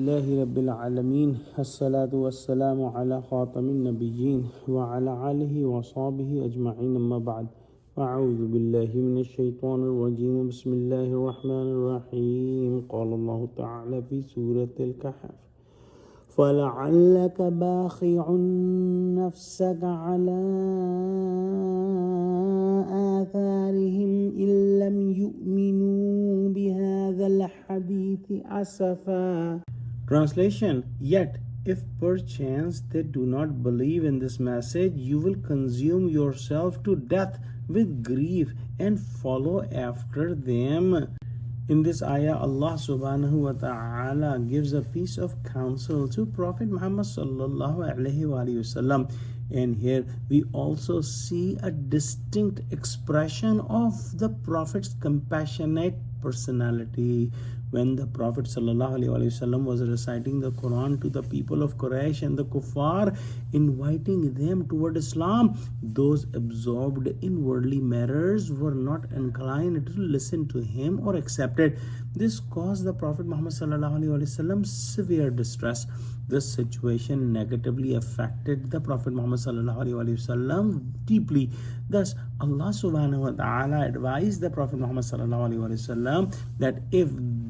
لله رب العالمين الصلاة والسلام على خاتم النبيين وعلى آله وصحبه أجمعين أما بعد أعوذ بالله من الشيطان الرجيم بسم الله الرحمن الرحيم قال الله تعالى في سورة الكهف فلعلك باخع نفسك على آثارهم إن لم يؤمنوا بهذا الحديث أسفا. Translation: Yet, if perchance they do not believe in this message, you will consume yourself to death with grief and follow after them. In this ayah, Allah subhanahu wa ta'ala gives a piece of counsel to Prophet Muhammad sallallahu alaihi wasallam. And here we also see a distinct expression of the Prophet's compassionate personality. When the Prophet ﷺ was reciting the Quran to the people of Quraysh and the Kuffar, inviting them toward Islam, those absorbed in worldly matters were not inclined to listen to him or accept it. This caused the Prophet Muhammad ﷺ severe distress. This situation negatively affected the Prophet Muhammad ﷺ deeply. Thus, Allah subhanahu wa ta'ala advised the Prophet Muhammad ﷺ that if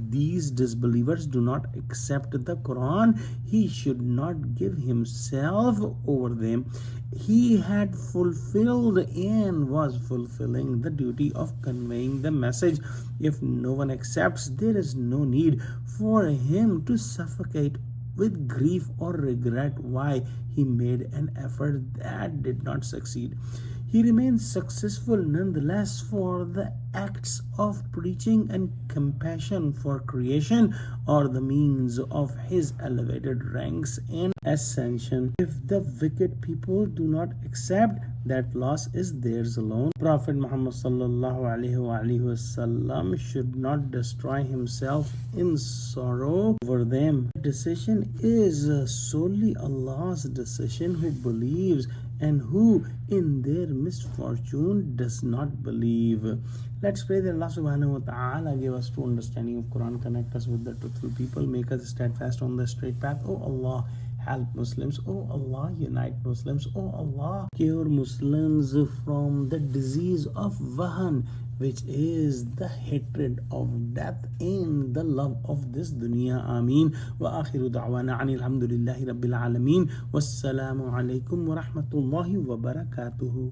these disbelievers do not accept the Quran, he should not give himself over them. He had fulfilled and was fulfilling the duty of conveying the message. If no one accepts, there is no need for him to suffocate with grief or regret why he made an effort that did not succeed. He remains successful nonetheless, for the acts of preaching and compassion for creation are the means of his elevated ranks and ascension. If the wicked people do not accept, that loss is theirs alone. Prophet Muhammad sallallahu alaihi wasallam should not destroy himself in sorrow over them. The decision is solely Allah's decision. Who believes and who in their misfortune does not believe. Let's pray that Allah subhanahu wa ta'ala give us true understanding of Quran, connect us with the truthful people, make us steadfast on the straight path. Oh Allah, help Muslims. Oh Allah, unite Muslims. Oh Allah, cure Muslims from the disease of Wahan, which is the hatred of death and the love of this dunya. Ameen. Wa akhiru da'wana anil hamdulillahi rabbil alameen. Wassalamu alaikum wa rahmatullahi wa barakatuhu.